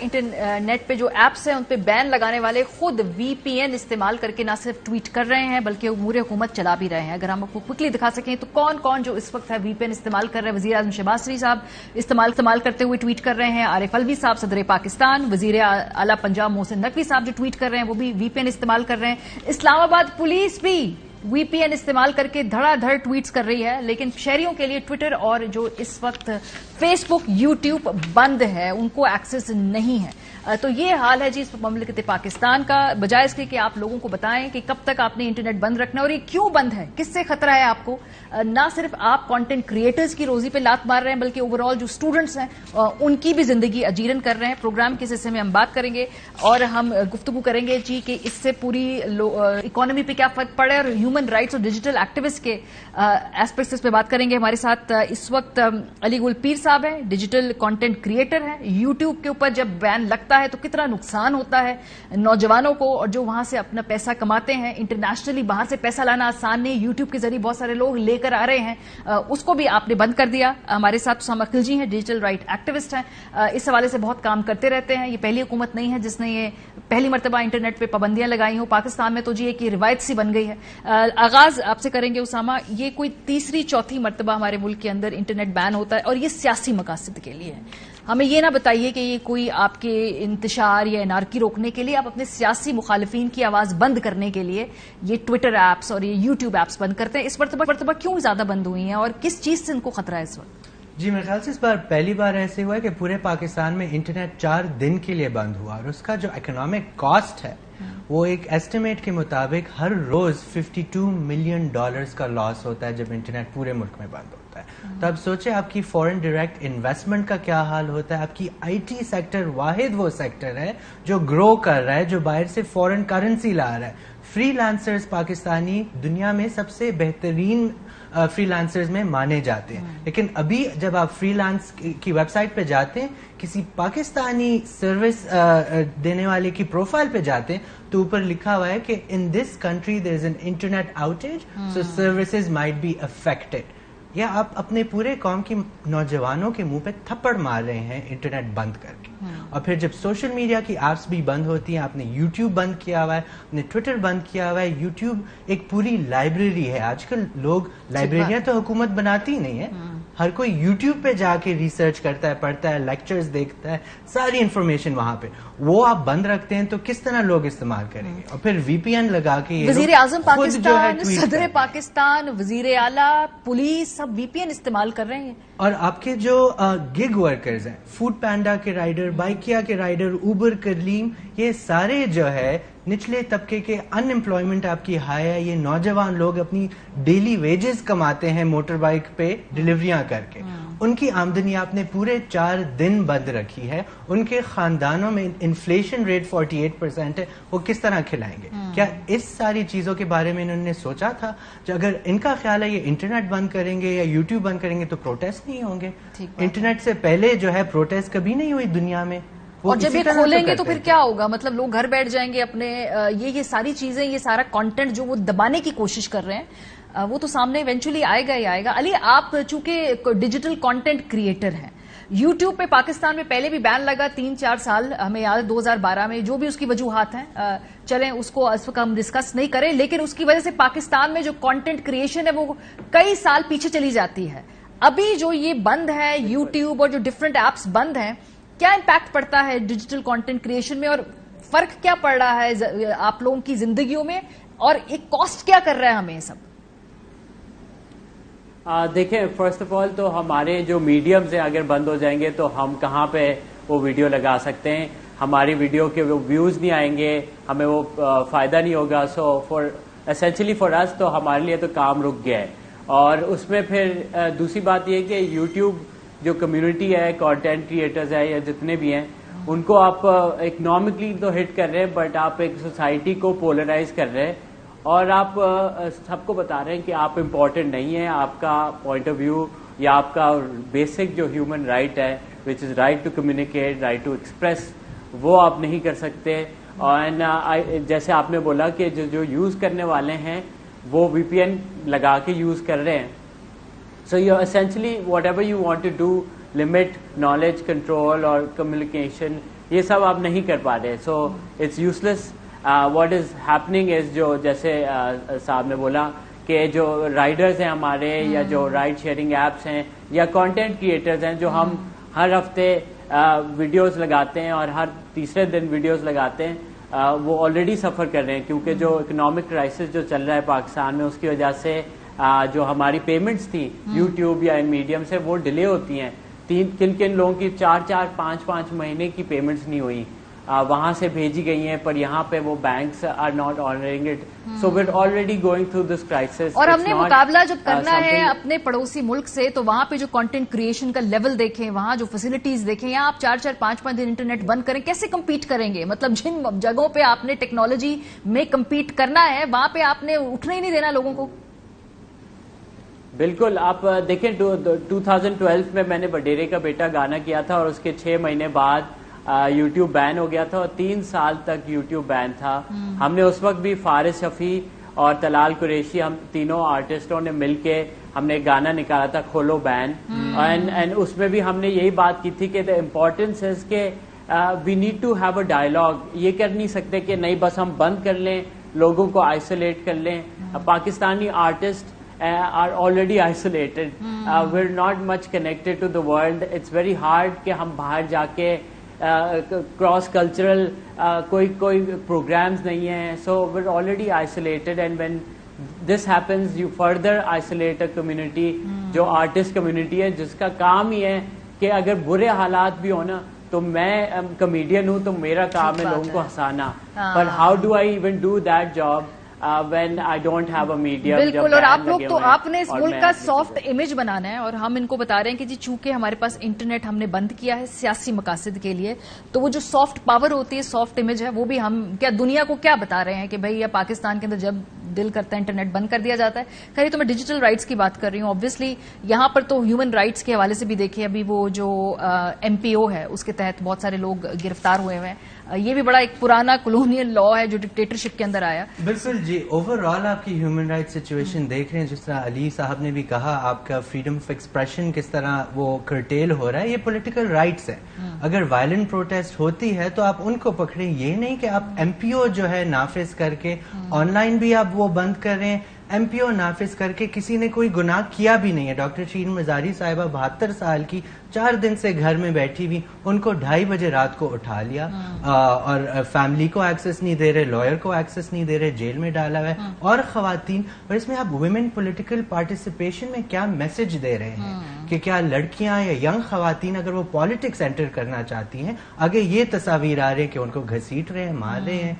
Internet پہ جو apps ہیں ان پہ بین لگانے والے خود وی پی این استعمال کر کے نہ صرف ٹویٹ کر رہے ہیں بلکہ امور حکومت چلا بھی رہے ہیں. اگر ہم آپ کو کوئکلی دکھا سکیں تو کون کون جو اس وقت ہے وی پی این استعمال کر رہے ہیں. وزیر اعظم شہباز شریف صاحب استعمال کرتے ہوئے ٹویٹ کر رہے ہیں. عارف الوی صاحب صدر پاکستان, وزیر اعلیٰ پنجاب محسن نقوی صاحب جو ٹویٹ کر رہے ہیں وہ بھی وی پی این استعمال کر رہے ہیں. اسلام آباد پولیس بھی وی پی این استعمال کر کے دھڑا دھڑ ٹویٹس کر رہی ہے, لیکن شہریوں کے لیے ٹویٹر اور جو اس وقت فیس بک, یوٹیوب بند ہے, ان کو ایکسس نہیں ہے. تو یہ حال ہے جی اس مملکت پاکستان کا. بجائے اس کے کہ آپ لوگوں کو بتائیں کہ کب تک آپ نے انٹرنیٹ بند رکھنا ہے اور یہ کیوں بند ہے, کس سے خطرہ ہے آپ کو. نہ صرف آپ کانٹینٹ کریٹرز کی روزی پہ لات مار رہے ہیں بلکہ اوور آل جو اسٹوڈنٹس ہیں ان کی بھی زندگی اجیرن کر رہے ہیں. پروگرام کے حصے میں ہم بات کریں گے اور ہم گفتگو کریں گے جی کہ اس سے پوری اکانومی پہ کیا فرق پڑے اور ہیومن رائٹس اور ڈیجیٹل ایکٹیوسٹ کے ایسپیکٹس پہ بات کریں گے. ہمارے ساتھ اس وقت علی گل پیر صاحب ہیں, ڈیجیٹل کانٹینٹ کریٹر ہیں. یوٹیوب کے اوپر جب بین لگتا ہے تو کتنا نقصان ہوتا ہے نوجوانوں کو, اور جو وہاں سے اپنا پیسہ کماتے ہیں. انٹرنیشنلی باہر سے پیسہ لانا آسان نہیں, یوٹیوب کے ذریعے بہت سارے لوگ لے کر آ رہے ہیں, اس کو بھی آپ نے بند کر دیا. ہمارے ساتھ اسامہ خلجی ہیں, ڈیجیٹل رائٹ ایکٹیوسٹ ہیں, اس حوالے سے بہت کام کرتے رہتے ہیں. یہ پہلی حکومت نہیں ہے جس نے یہ پہلی مرتبہ انٹرنیٹ پہ پابندیاں لگائی ہوں. پاکستان میں تو جی ایک یہ روایت سی بن گئی ہے. آغاز آپ سے کریں گے اسامہ, یہ کوئی تیسری چوتھی مرتبہ ہمارے ملک کے اندر انٹرنیٹ بین ہوتا ہے اور یہ سیاسی مقاصد کے لیے ہے. ہمیں یہ نہ بتائیے کہ یہ کوئی آپ کے انتشار یا انارکی روکنے کے لیے, آپ اپنے سیاسی مخالفین کی آواز بند کرنے کے لیے یہ ٹویٹر ایپس اور یہ یوٹیوب ایپس بند کرتے ہیں. اس مرتبہ کیوں زیادہ بند ہوئی ہیں اور کس چیز سے ان کو خطرہ ہے اس وقت؟ جی میرے خیال سے اس بار پہلی بار ایسے ہوا ہے کہ پورے پاکستان میں انٹرنیٹ 4 دن کے لیے بند ہوا, اور اس کا جو اکنامک کاسٹ ہے وہ ایک ایسٹیمیٹ کے مطابق ہر روز $52 ملین کا لاس ہوتا ہے جب انٹرنیٹ پورے ملک میں بند ہوتا ہے. تو اب سوچیں آپ کی فورن ڈائریکٹ انویسٹمنٹ کا کیا حال ہوتا ہے. آپ کی آئی ٹی سیکٹر واحد وہ سیکٹر ہے جو گرو کر رہا ہے, جو باہر سے فورن کرنسی لا رہا ہے. فری لانسرز پاکستانی دنیا میں سب سے بہترین فری لانسرز میں مانے جاتے ہیں, لیکن ابھی جب آپ فری لانس کی ویب سائٹ پہ جاتے ہیں, کسی پاکستانی سروس دینے والے کی پروفائل پہ جاتے ہیں تو اوپر لکھا ہوا ہے کہ in this country there is an internet outage so services might be affected. یا آپ اپنے پورے قوم کی نوجوانوں کے منہ پہ تھپڑ مار رہے ہیں انٹرنیٹ بند کر کے. اور پھر جب سوشل میڈیا کی ایپس بھی بند ہوتی ہیں, آپ نے یوٹیوب بند کیا ہوا ہے, آپ نے ٹویٹر بند کیا ہوا ہے. یوٹیوب ایک پوری لائبریری ہے. آج کل لوگ لائبریریاں تو حکومت بناتی ہی نہیں ہے, ہر کوئی یوٹیوب پہ جا کے ریسرچ کرتا ہے, پڑھتا ہے, لیکچرز دیکھتا ہے, ساری انفارمیشن وہاں پہ. وہ آپ بند رکھتے ہیں تو کس طرح لوگ استعمال کریں گے؟ اور پھر وی پی این لگا کے وزیر اعظم پاکستان, صدر پاکستان, وزیر اعلیٰ, پولیس سب وی پی این استعمال کر رہے ہیں. اور آپ کے جو گگ ورکرز ہیں, فوڈ پینڈا کے رائڈر, بائکیا کے رائڈر, اوبر, کرلیم, یہ سارے جو ہے نچلے طبقے کے ان امپلائمنٹ آپ کی ہائی ہے. یہ نوجوان لوگ اپنی ڈیلی ویجز کماتے ہیں موٹر بائک پہ ڈیلیوریاں کر کے. ان کی آمدنی آپ نے پورے 4 دن بند رکھی ہے. ان کے خاندانوں میں انفلیشن ریٹ 48% ہے, وہ کس طرح کھلائیں گے؟ کیا اس ساری چیزوں کے بارے میں انہوں نے سوچا تھا؟ جو اگر ان کا خیال ہے یہ انٹرنیٹ بند کریں گے یا یوٹیوب بند کریں گے تو پروٹیسٹ نہیں ہوں گے. انٹرنیٹ سے پہلے جو ہے پروٹیسٹ کبھی نہیں ہوئی دنیا میں. اور جب یہ کھولیں گے تو پھر کیا ہوگا؟ مطلب لوگ گھر بیٹھ جائیں گے اپنے, یہ ساری چیزیں, یہ سارا کانٹینٹ جو وہ دبانے کی کوشش کر رہے ہیں وہ تو سامنے ایونچولی آئے گا ہی آئے گا. علی, آپ چونکہ ڈیجیٹل کانٹینٹ کریٹر ہیں, یوٹیوب پہ پاکستان میں پہلے بھی بین لگا 3-4 سال, ہمیں یاد ہے 2012 میں, جو بھی اس کی وجوہات ہیں چلیں اس کو اس وقت ہم ڈسکس نہیں کریں, لیکن اس کی وجہ سے پاکستان میں جو کانٹینٹ کریشن ہے وہ کئی سال پیچھے چلی جاتی ہے. ابھی جو یہ بند ہے یوٹیوب اور جو ڈفرنٹ ایپس بند ہیں, کیا امپیکٹ پڑتا ہے ڈیجیٹل کانٹینٹ کریشن میں اور فرق کیا پڑ رہا ہے آپ لوگوں کی زندگیوں میں, اور ایک کاسٹ کیا کر رہا ہے ہمیں سب؟ دیکھیں, فرسٹ آف آل تو ہمارے جو میڈیمز ہیں اگر بند ہو جائیں گے تو ہم کہاں پہ وہ ویڈیو لگا سکتے ہیں؟ ہماری ویڈیو کے وہ ویوز نہیں آئیں گے, ہمیں وہ فائدہ نہیں ہوگا. سو اسینشلی فار اس تو ہمارے لیے تو کام رک گیا ہے. اور اس میں پھر دوسری بات یہ کہ یوٹیوب جو کمیونٹی ہے, کانٹینٹ کریٹرز ہے یا جتنے بھی ہیں, ان کو آپ اکنامکلی تو ہٹ کر رہے ہیں, بٹ آپ ایک سوسائٹی کو پولرائز کر رہے ہیں, اور آپ سب کو بتا رہے ہیں کہ آپ امپورٹنٹ نہیں ہیں. آپ کا پوائنٹ آف ویو یا آپ کا بیسک جو ہیومن رائٹ ہے, which is right to communicate, right to express, وہ آپ نہیں کر سکتے. اور جیسے آپ نے بولا کہ جو یوز کرنے والے ہیں وہ وی پی این لگا کے یوز کر رہے ہیں. So you essentially whatever you want to do, limit knowledge control or communication یہ سب آپ نہیں کر پا رہے. So it's useless. What is happening is جو جیسے صاحب نے بولا کہ جو رائڈرز ہیں ہمارے یا جو رائڈ شیئرنگ ایپس ہیں یا کانٹینٹ کریٹرز ہیں جو ہم ہر ہفتے ویڈیوز لگاتے ہیں اور ہر تیسرے دن ویڈیوز لگاتے ہیں, وہ آلریڈی سفر کر رہے ہیں کیونکہ جو اکنامک کرائسس جو چل رہا ہے پاکستان میں اس کی وجہ سے جو ہماری پیمنٹس تھیں یوٹیوب یا ان میڈیم سے وہ ڈیلے ہوتی ہیں. کن لوگوں کی 4-5 مہینے کی پیمنٹس نہیں ہوئی, وہاں سے بھیجی گئی ہیں پر یہاں پہ وہ banks are not honouring it. So we're already going through this crisis. اور ہم نے مقابلہ جب کرنا ہے اپنے پڑوسی ملک سے تو وہاں پہ جو کانٹینٹ کریشن کا لیول دیکھیں, وہاں جو فیسلٹیز دیکھیں, یا آپ 4-5 دن انٹرنیٹ بند کریں, کیسے کمپیٹ کریں گے؟ مطلب جن جگہوں پہ آپ نے ٹیکنالوجی میں کمپیٹ کرنا ہے وہاں پہ آپ نے اٹھنے ہی نہیں دینا لوگوں کو. بالکل. آپ دیکھیں 2012 میں نے وڈیرے کا بیٹا گانا کیا تھا اور اس کے 6 مہینے بعد یوٹیوب بین ہو گیا تھا اور 3 سال تک یوٹیوب بین تھا. ہم نے اس وقت بھی فارس شفیع اور طلال قریشی, ہم تینوں آرٹسٹوں نے مل کے ہم نے گانا نکالا تھا کھولو بین, اینڈ اس میں بھی ہم نے یہی بات کی تھی کہ دا امپورٹنس از کہ we need to have a dialogue. یہ کر نہیں سکتے کہ نہیں بس ہم بند کر لیں, لوگوں کو آئسولیٹ کر لیں. Pakistani artist are already isolated. We're not much connected to the world. It's very hard کہ ہم باہر جا کے cross cultural کوئی programs نہیں ہیں. So we're already isolated, and when this happens you further isolate a community جو artist community ہے جس کا کام ہی ہے کہ اگر برے حالات بھی ہونا تو میں کمیڈین ہوں تو میرا کام ہے لوگوں کو ہنسانا. But how do I even do that job when I don't have a medium. بالکل. اور آپ لوگ تو آپ نے اس ملک کا سافٹ امیج بنانا ہے اور ہم ان کو بتا رہے ہیں کہ جی چونکہ ہمارے پاس انٹرنیٹ ہم نے بند کیا ہے سیاسی مقاصد کے لیے, تو وہ جو سافٹ پاور ہوتی ہے, سافٹ امیج ہے, وہ بھی ہم کیا دنیا کو کیا بتا رہے ہیں کہ بھائی یہ پاکستان کے اندر جب دل کرتا ہے انٹرنیٹ بند کر دیا جاتا ہے. خیر تو میں ڈیجیٹل رائٹس کی بات کر رہی ہوں. آبویسلی یہاں پر تو ہیومن رائٹس کے حوالے سے بھی دیکھیں, ابھی وہ جو MPO ہے اس کے تحت بہت سارے لوگ گرفتار ہوئے ہیں. یہ بھی بڑا ایک پرانا کولونیل لا ہے جو ڈکٹیٹرشپ کے اندر آیا. بالکل جی. اوور آل آپ کی ہیومن رائٹ سچویشن دیکھ رہے ہیں, جس طرح علی صاحب نے بھی کہا آپ کا فریڈم آف ایکسپریشن کس طرح وہ کرٹیل ہو رہا ہے. یہ پولیٹیکل رائٹس ہے. اگر وائلنٹ پروٹیسٹ ہوتی ہے تو آپ ان کو پکڑیں, یہ نہیں کہ آپ MPO جو ہے نافذ کر کے آن لائن بھی آپ وہ بند کر رہے ہیں. MPO نافذ کر کے کسی نے کوئی گناہ کیا بھی نہیں ہے. ڈاکٹر شیرین مزاری صاحبہ 72 سال کی 4 دن سے گھر میں بیٹھی ہوئی, ان کو 2:30 بجے رات کو اٹھا لیا اور فیملی کو ایکسس نہیں دے رہے, لائر کو ایکسس نہیں دے رہے, جیل میں ڈالا ہوا ہے. اور خواتین, اور اس میں آپ ویمن پولیٹیکل پارٹیسپیشن میں کیا میسج دے رہے ہیں کہ کیا لڑکیاں یا ینگ خواتین اگر وہ پالیٹکس انٹر کرنا چاہتی ہیں, آگے یہ تصاویر آ رہے ہیں کہ ان کو گھسیٹ رہے ہیں, مار رہے ہیں.